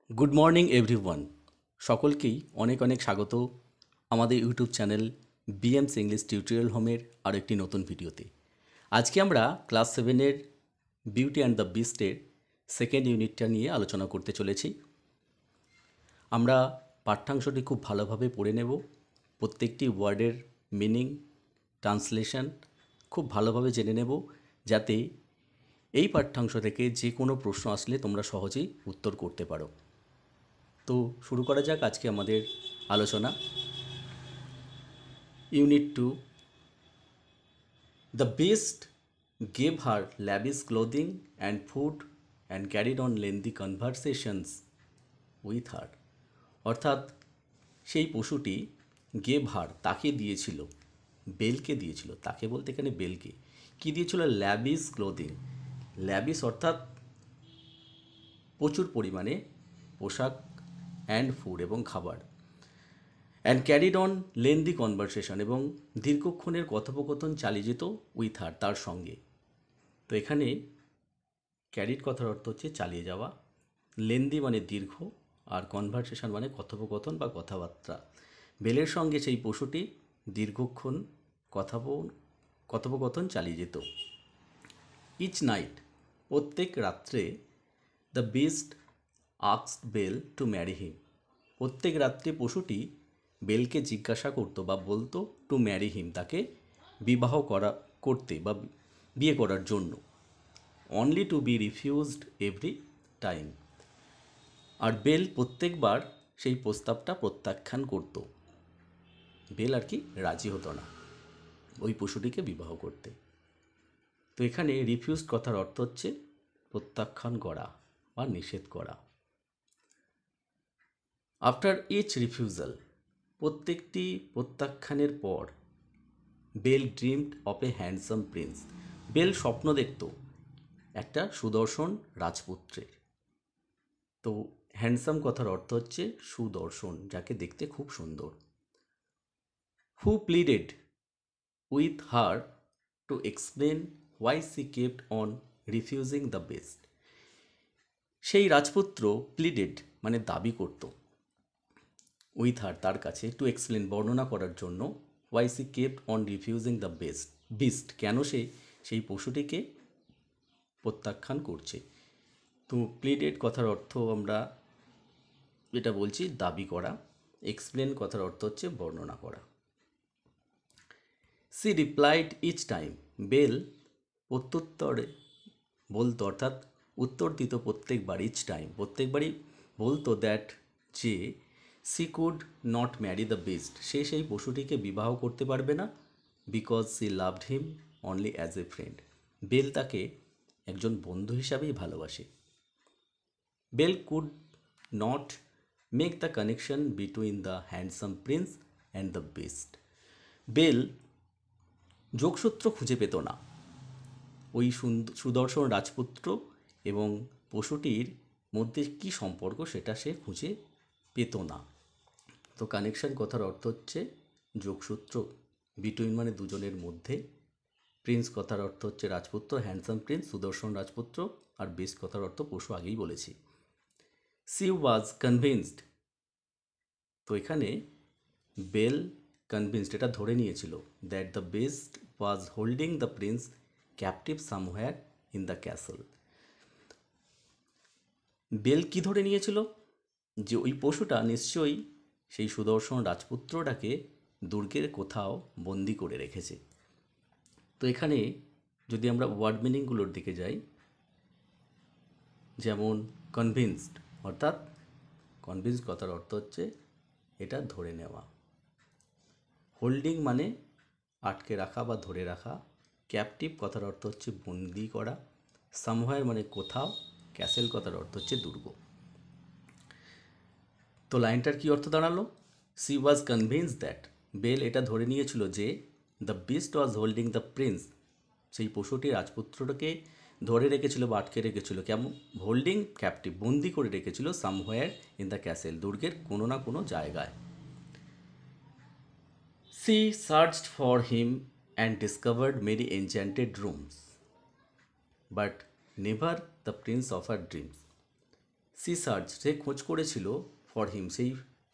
Good morning everyone. সকলকেই অনেক অনেক স্বাগত আমাদের YouTube channel BMS English tutorial হোমের আরও একটি নতুন ভিডিওতে। আজকে আমরা ক্লাস 7-এর বিউটি অ্যান্ড দ্য বিস্টের সেকেন্ড ইউনিটটা নিয়ে আলোচনা করতে চলেছি। আমরা পাঠ্যাংশটি খুব ভালোভাবে পড়ে নেব, প্রত্যেকটি ওয়ার্ডের মিনিং, ট্রান্সলেশন খুব ভালোভাবে জেনে নেব, যাতে এই পাঠ্যাংশ থেকে যে কোনো প্রশ্ন আসলে তোমরা সহজেই উত্তর করতে পারো। তো শুরু করা যাক আজকে আমাদের আলোচনা। Unit 2। The best gave her lavish clothing and food and carried on lengthy conversations with her. অর্থাৎ সেই পশুটি গেভ হার তাকে দিয়েছিল, বেলকে দিয়েছিল, তাকে বলতে এখানে বেলকে কি দিয়েছিল? Lavish clothing. ল্যাভিশ অর্থাৎ প্রচুর পরিমাণে পোশাক, অ্যান্ড ফুড এবং খাবার, and carried on lengthy conversation এবং দীর্ঘক্ষণের কথোপকথন চালিয়ে যেত উইথ হার, তার সঙ্গে। তো এখানে ক্যারিড কথার অর্থ হচ্ছে চালিয়ে যাওয়া, লেন্দি মানে দীর্ঘ, আর কনভারসেশন মানে কথোপকথন বা কথাবার্তা। বেলের সঙ্গে সেই পশুটি দীর্ঘক্ষণ কথোপকথন চালিয়ে যেত। ইচ নাইট, প্রত্যেক রাত্রে, the beast asked Belle to marry him, প্রত্যেক রাত্রে পশুটি বেলকে জিজ্ঞাসা করতো বা বলতো টু ম্যারি হিম, তাকে বিবাহ করতে বা বিয়ে করার জন্য। Only to be refused every time, আর বেল প্রত্যেকবার সেই প্রস্তাবটা প্রত্যাখ্যান করত। বেল আর কি রাজি হতো না ওই পশুটিকে বিবাহ করতে। তো এখানে রিফিউজড কথার অর্থ হচ্ছে প্রত্যাখ্যান করা বা নিষেধ করা। আফটার ইচ রিফিউজাল, প্রত্যেকটি প্রত্যাখ্যানের পর, Belle dreamed of a handsome prince, Belle স্বপ্ন দেখত একটা সুদর্শন রাজপুত্রের। তো হ্যান্ডসাম কথার অর্থ হচ্ছে সুদর্শন, যাকে দেখতে খুব সুন্দর। হু pleaded with her to explain why C kept on refusing the best, সেই রাজপুত্র প্লিডেড মানে দাবি করত, উইথ হার তার কাছে, টু এক্সপ্লেন বর্ণনা করার জন্য, why she kept on refusing the beast কেন সে সেই পশুটিকে প্রত্যাখ্যান করছে। তো প্লিডেড কথার অর্থ আমরা যেটা বলছি দাবি করা, এক্সপ্লেন কথার অর্থ হচ্ছে বর্ণনা করা। She replied each time, Belle প্রত্যুত্তরে বলতো, অর্থাৎ উত্তর দিত প্রত্যেকবার, ইচ টাইম প্রত্যেকবারই বলতো, দ্যাট যে she could not marry the beast, সে সেই পশুটিকে বিবাহ করতে পারবে না, because she loved him only as a friend, Belle তাকে একজন বন্ধু হিসাবেই ভালোবাসে। Belle could not make the connection between the handsome prince and the beast, Belle যোগসূত্র খুঁজে পেত না ওই সুদর্শন রাজপুত্র এবং পশুটির মধ্যে কী সম্পর্ক সেটা সে খুঁজে পেত না। তো কানেকশন কথার অর্থ হচ্ছে যোগসূত্র, বিটুইন মানে দুজনের মধ্যে, প্রিন্স কথার অর্থ হচ্ছে রাজপুত্র, হ্যান্ডসাম প্রিন্স সুদর্শন রাজপুত্র, আর বেস্ট কথার অর্থ পশু, আগেই বলেছি। সি ওয়াজ কনভিন্সড, তো এখানে বেল কনভিন্সড এটা ধরে নিয়েছিল, that the beast was holding the prince captive somewhere in the castle, Belle কি ধরে নিয়েছিল? যে ওই পশুটা নিশ্চয়ই সেই সুদর্শন রাজপুত্রটাকে দুর্গের কোথাও বন্দি করে রেখেছে। তো এখানে যদি আমরা ওয়ার্ড মিনিংগুলোর দিকে যাই, যেমন কনভিন্সড, অর্থাৎ কনভিন্সড কথার অর্থ হচ্ছে এটা ধরে নেওয়া, হোল্ডিং মানে আটকে রাখা বা ধরে রাখা, ক্যাপটিভ কথার অর্থ হচ্ছে বন্দি করা, সামহোয়ার মানে কোথাও, ক্যাসেল কথার অর্থ হচ্ছে দুর্গ। তো লাইনটার কী অর্থ দাঁড়ালো? She was convinced that, Belle এটা ধরে নিয়েছিল যে, the beast was holding the prince, সেই পশুটি রাজপুত্রটাকে ধরে রেখেছিল বা আটকে রেখেছিল, কেমন? হোল্ডিং ক্যাপটিভ, বন্দি করে রেখেছিল, সামহোয়ার ইন দ্য ক্যাসেল, দুর্গের কোনো না কোনো জায়গায়। She searched for him and discovered many enchanted rooms, but never the prince of her dreams, she search, সে খোঁজ করেছিল ফর হিম, সেই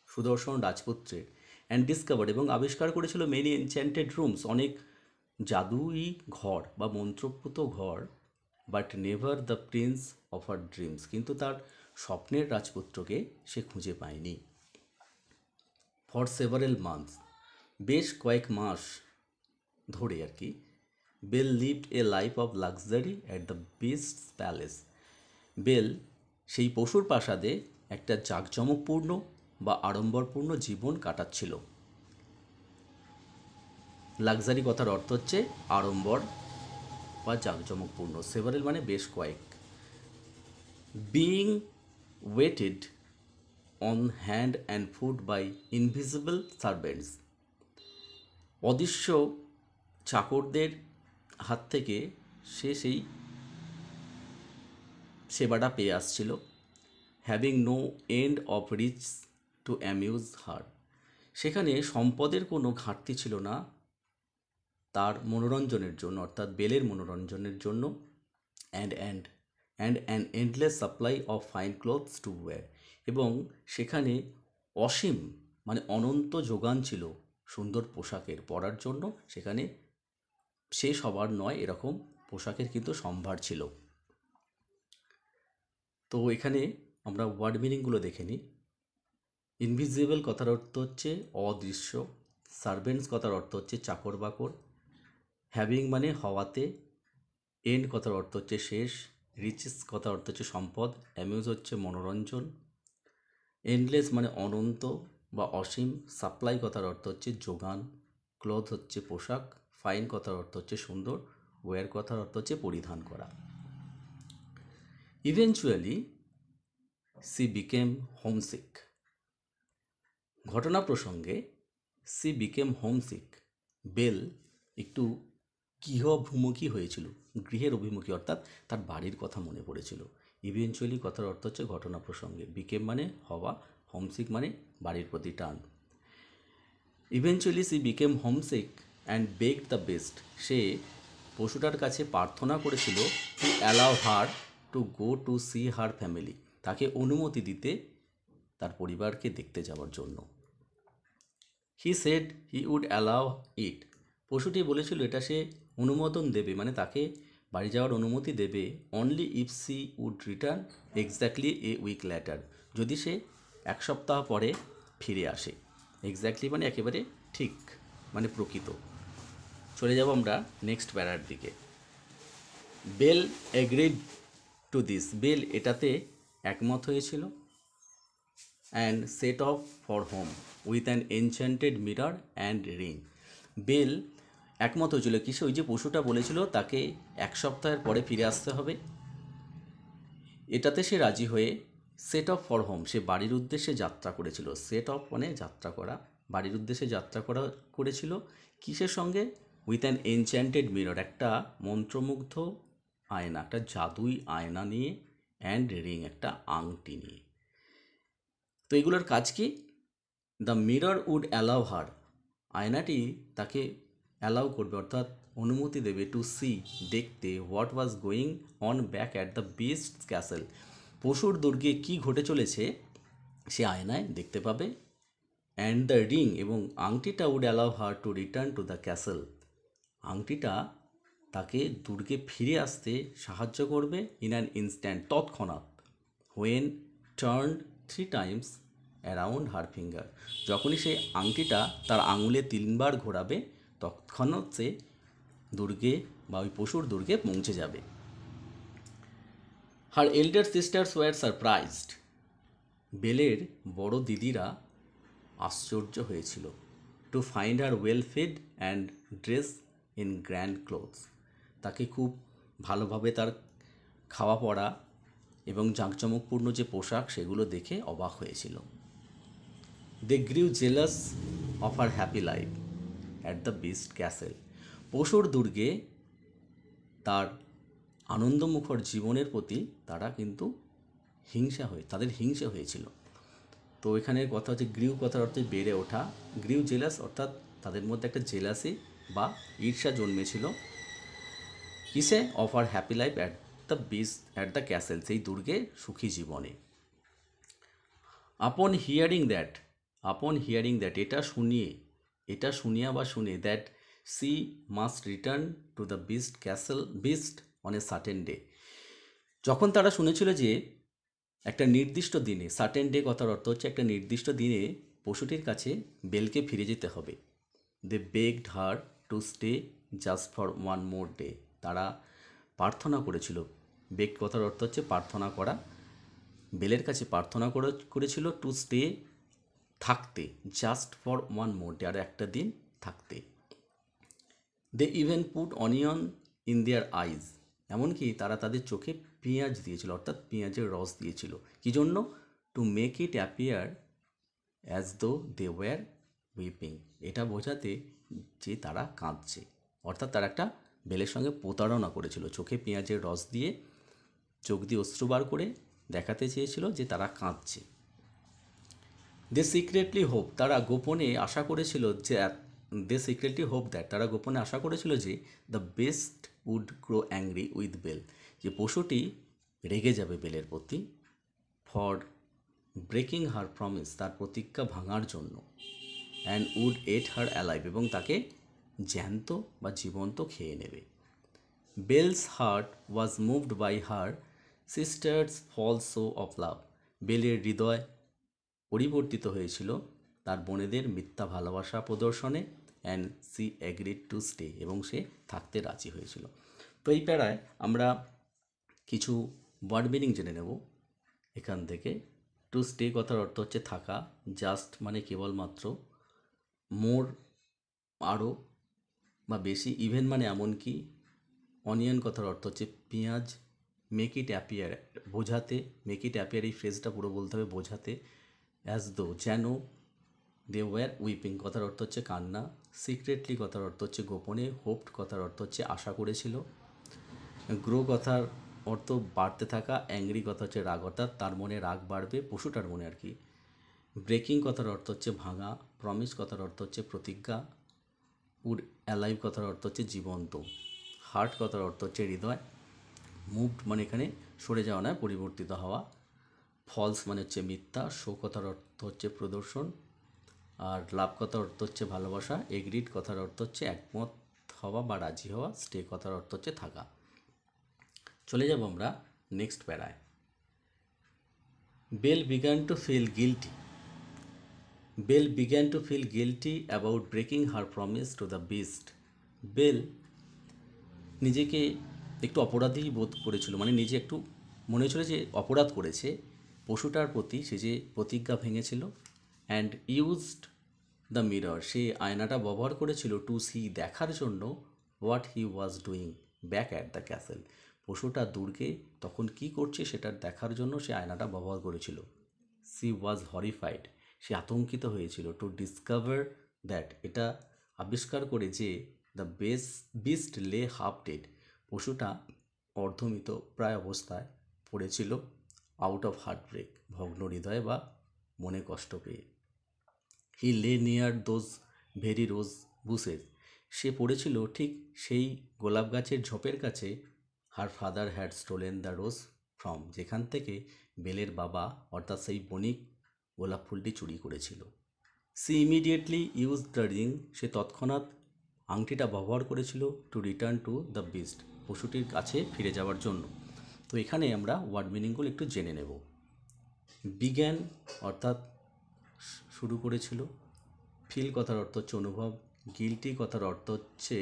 সুদর্শন রাজপুত্রের, অ্যান্ড ডিসকভার্ড, এবং আবিষ্কার করেছিল মেনি এনচ্যান্টেড রুমস, অনেক জাদুই ঘর বা মন্ত্রপুত ঘর, but never the prince of her dreams, কিন্তু তার স্বপ্নের রাজপুত্রকে সে খুঁজে পায়নি। ফর সেভারেল মান্থস, বেশ কয়েক মাস ধরে আর কি, Belle lived a life of luxury at the beast's palace, Belle সেই পশুর প্রাসাদে একটা জাঁকজমকপূর্ণ বা আড়ম্বরপূর্ণ জীবন কাটাচ্ছিল। লাক্সারি কথার অর্থ হচ্ছে আড়ম্বর বা জাঁকজমকপূর্ণ, সেভারেল মানে বেশ কয়েক। Being waited on hand and foot by invisible servants, অদৃশ্য চাকরদের হাত থেকে সে সেই সেবাটা পেয়ে আসছিল। Having no end of rich to amuse her, সেখানে সম্পদের কোনো ঘাটতি ছিল না তার মনোরঞ্জনের জন্য, অর্থাৎ বেলের মনোরঞ্জনের জন্য। And an endless supply of fine clothes two wire, এবং সেখানে অসীম মানে অনন্ত যোগান ছিল সুন্দর পোশাকের পরার জন্য, সেখানে শেষ হবার নয় এরকম পোশাকের কিন্তু সম্ভার ছিল। তো এখানে আমরা ওয়ার্ড মিনিংগুলো দেখে নিই। ইনভিজিবল কথার অর্থ হচ্ছে অদৃশ্য, সার্ভেন্টস কথার অর্থ হচ্ছে চাকর বাকর, হ্যাভিং মানে হওয়াতে, এন্ড কথার অর্থ হচ্ছে শেষ, রিচেস কথার অর্থ হচ্ছে সম্পদ, অ্যামিউজ হচ্ছে মনোরঞ্জন, এন্ডলেস মানে অনন্ত বা অসীম, সাপ্লাই কথার অর্থ হচ্ছে যোগান, ক্লথ হচ্ছে পোশাক, ফাইন কথার অর্থ হচ্ছে সুন্দর, ওয়্যার কথার অর্থ হচ্ছে পরিধান করা। ইভেনচুয়ালি সি বিকেম হোমসিক, ঘটনা প্রসঙ্গে সি বিকেম হোমসিক, বেল একটু গৃহভূমুখী হয়েছিল, গৃহের অভিমুখী, অর্থাৎ তার বাড়ির কথা মনে পড়েছিল। ইভেনচুয়ালি কথার অর্থ হচ্ছে ঘটনা প্রসঙ্গে, বিকেম মানে হওয়া, হোমসিক মানে বাড়ির প্রতি টান। Eventually she became homesick and begged the beast, সে পশুটার কাছে প্রার্থনা করেছিল to allow her to go to see her family, তাকে অনুমতি দিতে তার পরিবারকে দেখতে যাওয়ার জন্য। He said he would allow it, পশুটি বলেছিল এটা সে অনুমোদন দেবে, মানে তাকে বাড়ি যাওয়ার অনুমতি দেবে, only if she would return exactly a week later, যদি সে এক সপ্তাহ পরে ফিরে আসে। এক্স্যাক্টলি মানে একেবারে ঠিক, মানে প্রকৃত। চলে যাব আমরা নেক্সট প্যারার দিকে। Belle agreed to this, Belle এটাতে একমত হয়েছিল। And set off for home with an enchanted mirror and ring, Belle একমত হয়েছিল কিসে, ওই যে পশুটা বলেছিল তাকে এক সপ্তাহের পরে ফিরে আসতে হবে, এটাতে সে রাজি হয়ে সেট অফ ফর হোম, সে বাড়ির উদ্দেশ্যে যাত্রা করেছিল। সেট অফ মানে যাত্রা করা, বাড়ির উদ্দেশ্যে যাত্রা করেছিল কিসের সঙ্গে, উইথ অ্যান এনচ্যান্টেড মিরর, একটা মন্ত্রমুগ্ধ আয়না, একটা জাদুই আয়না নিয়ে, অ্যান্ড রিং একটা আংটি নিয়ে। তো এগুলোর কাজ কি, the mirror would allow her, আয়নাটি তাকে অ্যালাউ করবে অর্থাৎ অনুমতি দেবে, টু সি দেখতে, what was going on back at the beast castle, পশুর দুর্গে কী ঘটে চলেছে সে আয়নায় দেখতে পাবে। অ্যান্ড দ্য রিং, এবং আংটিটা would allow her to return to the castle, আংটিটা তাকে দুর্গে ফিরে আসতে সাহায্য করবে, ইন অ্যান ইনস্ট্যান্ট তৎক্ষণাৎ, when turn 3 times around her finger, যখনই সে আংটিটা তার আঙুলে 3বার ঘোরাবে তৎক্ষণাৎ সে দুর্গে বা ওই পশুর দুর্গে পৌঁছে যাবে। হার এল্ডার সিস্টার্স ওয়ার সারপ্রাইজড, বেলের বড় দিদিরা আশ্চর্য হয়েছিল, to find her well fade and dress in grand clothes, তাকে খুব ভালোভাবে তার খাওয়া পড়া এবং জাঁকজমকপূর্ণ যে পোশাক সেগুলো দেখে অবাক হয়েছিল। They grew jealous of her happy life at the beast castle, পশুর দুর্গে তার আনন্দমুখর জীবনের প্রতি তারা কিন্তু তাদের হিংসা হয়েছিল। তো এখানের কথা হচ্ছে গ্রিউ কথার অর্থে বেড়ে ওঠা, গ্রিউ জেলাস অর্থাৎ তাদের মধ্যে একটা জেলাসি বা ঈর্ষা জন্মেছিল, কিসে, of her happy life at the castle, সেই দুর্গে সুখী জীবনে। আপন হিয়ারিং দ্যাট এটা শুনিয়া বা শুনে that C must return to the beast on a certain day. যখন তারা শুনেছিল যে একটা নির্দিষ্ট দিনে, সার্টেন ডে কথার অর্থ হচ্ছে একটা নির্দিষ্ট দিনে পশুটির কাছে বেলকে ফিরে যেতে হবে। They begged her to stay just for one more day. তারা প্রার্থনা করেছিল। বেগ কথার অর্থ হচ্ছে প্রার্থনা করা। বেলের কাছে প্রার্থনা করেছিল টু স্টে, থাকতে, just for one more day, আর একটা দিন থাকতে। They even put onion in their eyes. এমনকি তারা তাদের চোখে পেঁয়াজ দিয়েছিল, অর্থাৎ পেঁয়াজের রস দিয়েছিল। কী জন্য? To make it appear as though they wire whipping. এটা বোঝাতে যে তারা কাঁদছে, অর্থাৎ তারা একটা বেলের সঙ্গে প্রতারণা করেছিল। চোখে পেঁয়াজের রস দিয়ে, চোখ দিয়ে অশ্রু বার করে দেখাতে চেয়েছিল যে তারা কাঁদছে। দে সিক্রেটলি হোপ, তারা গোপনে আশা করেছিল যে তারা গোপনে আশা করেছিল যে the beast would grow angry with Belle, যে পশুটি রেগে যাবে বেলের প্রতি, ফর ব্রেকিং হার প্রমিস, তার প্রতিজ্ঞা ভাঙার জন্য, and would eat her alive, এবং তাকে জ্যান্ত বা জীবন্ত খেয়ে নেবে। Belle's heart was moved by her sisters' false show of love. বেলের হৃদয় পরিবর্তিত হয়েছিল তার বোনেদের মিথ্যা ভালোবাসা প্রদর্শনে, and she agreed to stay, এবং সে থাকতে রাজি হয়েছিল। তো এই প্যারায় আমরা কিছু ওয়ার্ড মিনিং জেনে নেব এখান থেকে। টু স্টে কথার অর্থ হচ্ছে থাকা, জাস্ট মানে কেবলমাত্র, মোর আরও বা বেশি, ইভেন মানে এমনকি, অনিয়ন কথার অর্থ হচ্ছে পেঁয়াজ, মেক ইট অ্যাপিয়ার বোঝাতে, মেক ইট অ্যাপিয়ার এই ফ্রেজটা পুরো বলতে হবে, বোঝাতে, অ্যাজ দো যেন, দে ওয়্যার উইপিং কথার অর্থ হচ্ছে কান্না, সিক্রেটলি কথার অর্থ হচ্ছে গোপনে, হোপড কথার অর্থ হচ্ছে আশা করেছিল, গ্রো কথার অর্থ বাড়তে থাকা, অ্যাংরি কথা হচ্ছে রাগ, অর্থাৎ তার মনে রাগ বাড়বে, পশুটার মনে আর কি। ব্রেকিং কথার অর্থ হচ্ছে ভাঙা, প্রমিস কথার অর্থ হচ্ছে প্রতিজ্ঞা, উড অ্যালাইভ কথার অর্থ হচ্ছে জীবন্ত, হার্ট কথার অর্থ হচ্ছে হৃদয়, মুভড মানে এখানে সরে যাওয়া নয়, পরিবর্তিত হওয়া, ফলস মানে হচ্ছে মিথ্যা, শো কথার অর্থ হচ্ছে প্রদর্শন, আর লাভ কথার অর্থ হচ্ছে ভালোবাসা, এগ্রিড কথার অর্থ হচ্ছে একমত হওয়া বা রাজি হওয়া, স্টে কথার অর্থ হচ্ছে থাকা। চলে যাব আমরা নেক্সট প্যারায়। Belle began to feel guilty. Belle began to feel guilty about breaking her promise to the beast. Belle নিজেকে একটু অপরাধী বোধ করেছিল, মানে নিজে একটু মনে হয়েছিল যে অপরাধ করেছে পশুটার প্রতি, সে যে প্রতিজ্ঞা ভেঙেছিল। অ্যান্ড ইউজড দ্য মিরর, সে আয়নাটা ব্যবহার করেছিল টু সি দেখার জন্য, what he was doing back at the castle, পশুটা দুর্গে তখন কি করছে সেটা দেখার জন্য সে আয়নাটা ব্যবহার করেছিল। সি ওয়াজ হরিফাইড, সে আতঙ্কিত হয়েছিল। টু ডিসকভার দ্যাট, এটা আবিষ্কার করে যে দ্য বিস্ট লে হাফ ডেড, পশুটা অর্ধমৃত প্রায় অবস্থায় পড়েছিল, আউট অফ হার্ট ব্রেক, ভগ্ন হৃদয় বা মনে কষ্ট পেয়ে। He lay near those very rose bushes, সে পড়েছিল ঠিক সেই গোলাপ গাছের ঝোপের কাছে। Her father had stolen the rose from, যেখান থেকে বেলের বাবা অর্থাৎ সেই বণিক গোলাপ ফুলটি চুরি করেছিল। She immediately use the ring, সে তৎক্ষণাৎ আংটিটা ব্যবহার করেছিল to return to the beast, পশুটির কাছে ফিরে যাওয়ার জন্য। তো এখানে আমরা ওয়ার্ড মিনিংগুলো একটু জেনে নেব। বিজ্ঞান অর্থাৎ শুরু করেছিল, ফিল কথার অর্থ হচ্ছে অনুভব, গিল্টি কথার অর্থ হচ্ছে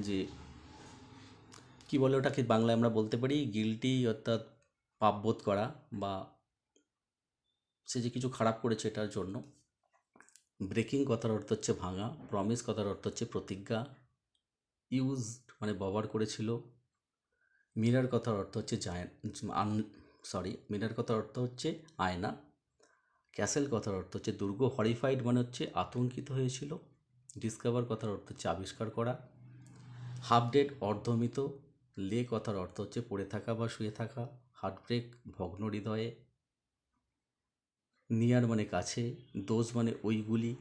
যে কী বলে ওটাকে বাংলায় আমরা বলতে পারি গিল্টি, অর্থাৎ পাপবোধ করা বা সে যে কিছু খারাপ করেছে এটার জন্য। ব্রেকিং কথার অর্থ হচ্ছে ভাঙা, প্রমিস কথার অর্থ হচ্ছে প্রতিজ্ঞা, ইউজ মানে ব্যবহার করেছিল, মিরর কথার অর্থ হচ্ছে মিরর কথার অর্থ হচ্ছে আয়না, ক্যাসেল কথার অর্থ হচ্ছে দুর্গ, হরিফাইড মানে হচ্ছে আতঙ্কিত হয়েছিল, ডিসকভার কথার অর্থ হচ্ছে আবিষ্কার করা, হাফ ডেড অর্ধমিত, লে কথার অর্থ হচ্ছে পড়ে থাকা বা শুয়ে থাকা, হার্ট ব্রেক ভগ্ন হৃদয়ে, নিয়ার মানে কাছে, দোজ মানে ওইগুলি,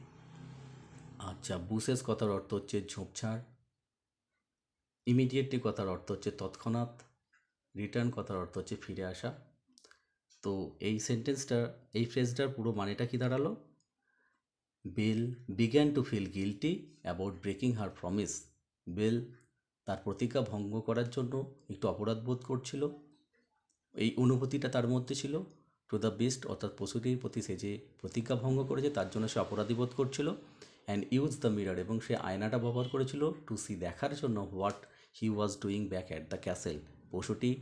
আচ্ছা বুসেস কথার অর্থ হচ্ছে ঝোপঝাড়, ইমিডিয়েটলি কথার অর্থ হচ্ছে তৎক্ষণাৎ, রিটার্ন কথার অর্থ হচ্ছে ফিরে আসা। তো এই সেন্টেন্সটা, এই ফ্রেজটার পুরো মানেটা কি দাঁড়ালো? Belle began to feel guilty about breaking her promise. Belle তার প্রতিজ্ঞা ভঙ্গ করার জন্য একটু অপরাধ বোধ করছিল, এই অনুভূতিটা তার মধ্যে ছিল। টু দ্য বিস্ট অর্থাৎ পশুটির প্রতি সে যে প্রতিজ্ঞা ভঙ্গ করেছে তার জন্য সে অপরাধী বোধ করছিল। অ্যান্ড ইউজ দ্য মিরর, এবং সে আয়নাটা ব্যবহার করেছিল টু সি, দেখার জন্য, what he was doing back at the castle, পশুটি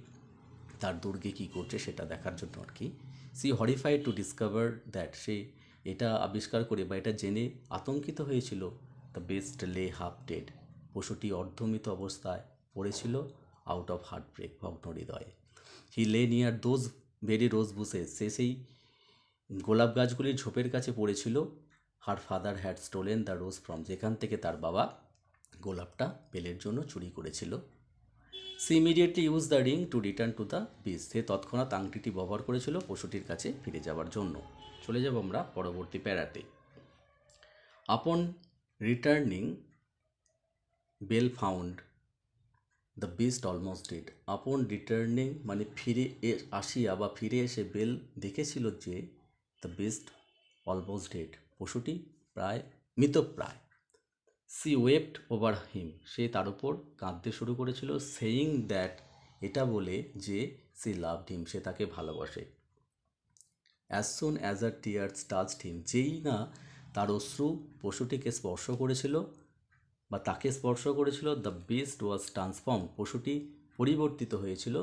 তার দুর্গে কী করছে সেটা দেখার জন্য আর কি। She horrified to discover that, সে এটা আবিষ্কার করে বা এটা জেনে আতঙ্কিত হয়েছিল। The beast lay half dead, পশুটি অর্ধমৃত অবস্থায় পড়েছিল আউট অফ হার্ট ব্রেক, ভগ্ন হৃদয়ে। He lay near those very rose bushes, সে সেই গোলাপ গাছগুলির ঝোপের কাছে পড়েছিল। Her father had stolen the rose from, যেখান থেকে তার বাবা গোলাপটা বেলের জন্য চুরি করেছিল। She immediately use the ring to return to the beast, সে তৎক্ষণাৎ আংটিটি ব্যবহার করেছিল পশুটির কাছে ফিরে যাওয়ার জন্য। চলে যাব আমরা পরবর্তী প্যারাতে। Upon returning Belle found the beast almost dead. Upon returning মানে ফিরে আসিয়া বা ফিরে এসে বেল দেখেছিল যে দ্য বিস্ট অলমোস্ট ডেড, পশুটি প্রায় মৃতপ্রায়। সি ওয়েপ্ট ওভার হিম, সে তার উপর কাঁদতে শুরু করেছিল। সেইং দ্যাট, এটা বলে যে সি লাভড হিম, সে তাকে ভালোবাসে। অ্যাজ সুন অ্যাজ আর টিয়ার্স টাচড হিম, যেই না তার অশ্রু পশুটিকে স্পর্শ করেছিল বা তাকে স্পর্শ করেছিল, দ্য বিস্ট ওয়াজ ট্রান্সফর্ম, পশুটি পরিবর্তিত হয়েছিল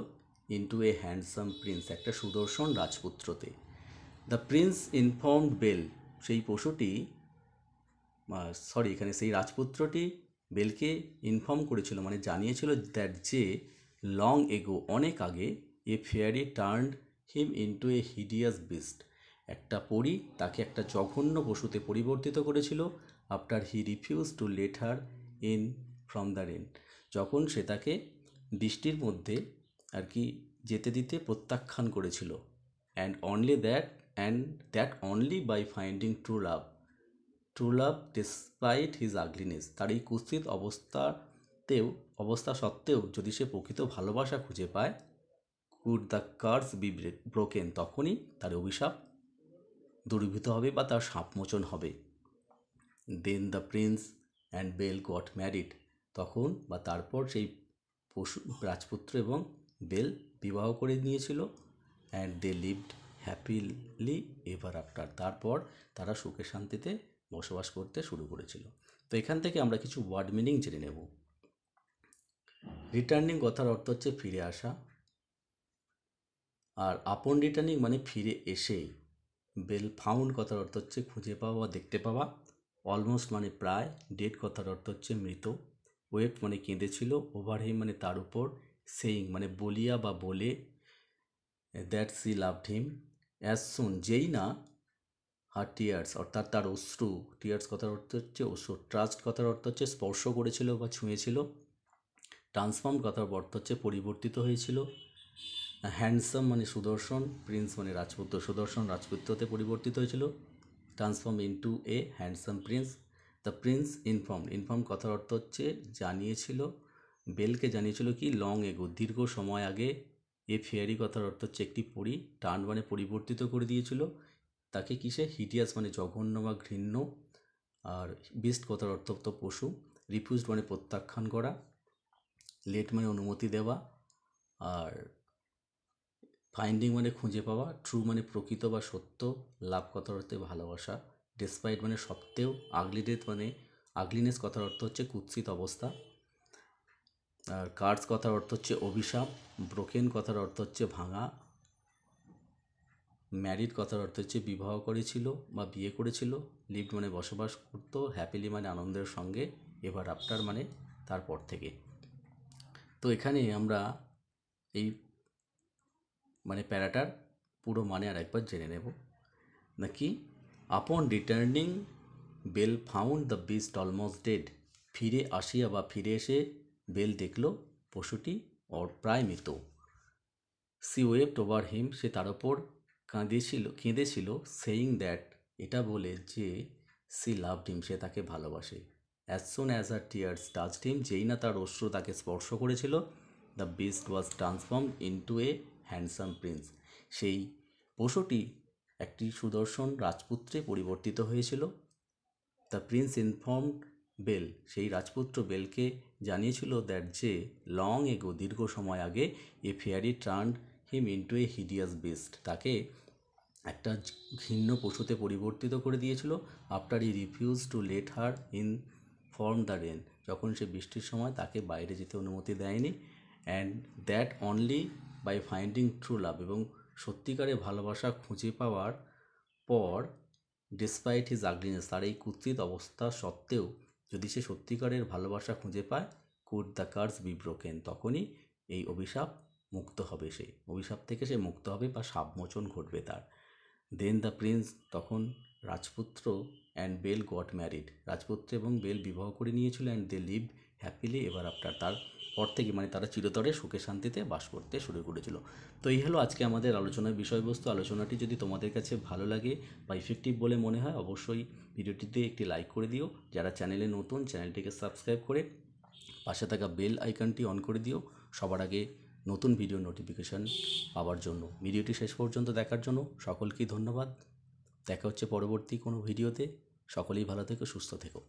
ইন্টু এ হ্যান্ডসাম প্রিন্স, একটা সুদর্শন রাজপুত্রতে। দ্য প্রিন্স ইনফর্মড বেল, সেই পশুটি এখানে সেই রাজপুত্রটি বেলকে ইনফর্ম করেছিল মানে জানিয়েছিল দ্যাট যে লং এগো, অনেক আগে, a fairy turned him into a hideous beast, একটা পরী তাকে একটা জঘন্য পশুতে পরিবর্তিত করেছিল। After he refuse to let her in from the rain, যখন সে তাকে বৃষ্টির মধ্যে আর কি যেতে দিতে প্রত্যাখ্যান করেছিল। And that only by finding true love despite his ugliness, তার এই কুৎসিত অবস্থা সত্ত্বেও যদি সে প্রকৃত ভালোবাসা খুঁজে পায়, could the curse be broken, তখনই তার অভিশাপ দূরীভূত হবে বা তার শাপমোচন হবে। Then the prince and Belle got married, তখন বা তারপর সেই রাজপুত্র এবং বেল বিবাহ করে নিয়েছিল। And they lived happily ever after, তারপর তারা সুখে শান্তিতে বসবাস করতে শুরু করেছিল। তো এখান থেকে আমরা কিছু ওয়ার্ড মিনিং জেনে নেব। রিটার্নিং কথার অর্থ হচ্ছে ফিরে আসা, আর আপন রিটার্নিং মানে ফিরে এসে। বেল ফাউন্ড কথার অর্থ হচ্ছে খুঁজে পাওয়া বা দেখতে পাওয়া। অলমোস্ট মানে প্রায়। ডেড কথার অর্থ হচ্ছে মৃত। ওয়েপ্ট মানে কেঁদেছিল। ওভারহিম মানে তার উপর। সেইং মানে বলিয়া বা বলে। That she loved him. As soon যেই না, হার টিয়ার্স অর্থাৎ তার অশ্রু, টিয়ার্স কথার অর্থ হচ্ছে অশ্রু। ট্রাস্ট কথার অর্থ হচ্ছে স্পর্শ করেছিল বা ছুঁয়েছিল। ট্রান্সফর্ম কথার অর্থ হচ্ছে পরিবর্তিত হয়েছিল। হ্যান্ডসাম মানে সুদর্শন। প্রিন্স মানে রাজপুত্র, সুদর্শন রাজপুত্রতে পরিবর্তিত হয়েছিল। Transform into A handsome Prince. The Prince inform কথার অর্থ হচ্ছে জানিয়েছিল, বেলকে জানিয়েছিল কি, লং এগো দীর্ঘ সময় আগে। এ ফেয়ারি কথার অর্থ হচ্ছে একটি পরী। টার্ন মানে পরিবর্তিত করে দিয়েছিল তাকে কিসে, হিডিয়াস মানে জঘন্য বা ঘৃণ্য। আর বিস্ট কথার অর্থ তো পশু। রিফিউজড মানে প্রত্যাখ্যান করা। লেট মানে অনুমতি দেওয়া। আর ফাইন্ডিং মানে খুঁজে পাওয়া। ট্রু মানে প্রকৃত বা সত্য। লাভ কথার অর্থে ভালোবাসা। ডেসপাইট মানে সত্ত্বেও। আগলিনেস কথার অর্থ হচ্ছে কুৎসিত অবস্থা। আর কার্স কথার অর্থ হচ্ছে অভিশাপ। ব্রোকেন কথার অর্থ হচ্ছে ভাঙা। ম্যারিড কথার অর্থ হচ্ছে বিবাহ করেছিল বা বিয়ে করেছিল। লিভড মানে বসবাস করতো। হ্যাপিলি মানে আনন্দের সঙ্গে। এভার আফটার মানে তারপর থেকে। তো এখানে আমরা এই মানে প্যারাটার পুরো মানে আর একবার জেনে নেব নাকি। Upon returning Belle found the beast almost dead, ফিরে আসিয়া বা ফিরে এসে বেল দেখল পশুটি প্রায় মৃত। সি ওয়েপ্ট ওভার হিম, সে তার ওপর কেঁদেছিল। সেইং দ্যাট, এটা বলে যে সি লাভড হিম, সে তাকে ভালোবাসে। অ্যাজ সুন অ্যাজ আর টিয়ার্স টাচড হিম, যেই না তার অশ্রু তাকে স্পর্শ করেছিল, the beast was transformed into A handsome Prince, সেই পশুটি একটি সুদর্শন রাজপুত্রে পরিবর্তিত হয়েছিল। দ্য প্রিন্স ইনফর্মড বেল, সেই রাজপুত্র বেলকে জানিয়েছিল দ্যাট যে লং এগো, দীর্ঘ সময় আগে, a fairy turned him into a hideous beast, তাকে একটা ঘৃণ্য পশুতে পরিবর্তিত করে দিয়েছিল। After he refuse to let her in from the rain, যখন সে বৃষ্টির সময় তাকে বাইরে যেতে অনুমতি দেয়নি। And that only by finding true love, এবং সত্যিকারের ভালোবাসা খুঁজে পাওয়ার পর, ডিসপাইট হিজ আগলিনেস, তার এই কুৎসিত অবস্থা সত্ত্বেও যদি সে সত্যিকারের ভালোবাসা খুঁজে পায়, could the curse be broken, তখনই এই অভিশাপ মুক্ত হবে, সে অভিশাপ থেকে সে মুক্ত হবে বা সাবমোচন ঘটবে তার। দেন দ্য প্রিন্স, তখন রাজপুত্র অ্যান্ড বেল গট ম্যারিড, রাজপুত্র এবং বেল বিবাহ করে নিয়েছিল। And they live happily ever after, তারপর থেকে মানে তারা চিরতরে সুখে শান্তিতে বাস করতে শুরু করেছিল। তো এই হলো আজকে আমাদের আলোচনার বিষয়বস্তু। আলোচনাটি যদি তোমাদের কাছে ভালো লাগে বা ইফেক্টিভ বলে মনে হয়, অবশ্যই ভিডিওটিতে একটি লাইক করে দিও। যারা চ্যানেলে নতুন, চ্যানেলটিকে সাবস্ক্রাইব করে পাশে থাকা বেল আইকনটি অন করে দিও সবার আগে নতুন ভিডিও নোটিফিকেশান পাওয়ার জন্য। ভিডিওটি শেষ পর্যন্ত দেখার জন্য সকলকেই ধন্যবাদ। দেখা হচ্ছে পরবর্তী কোনো ভিডিওতে। সকলেই ভালো থেকো, সুস্থ থেকো।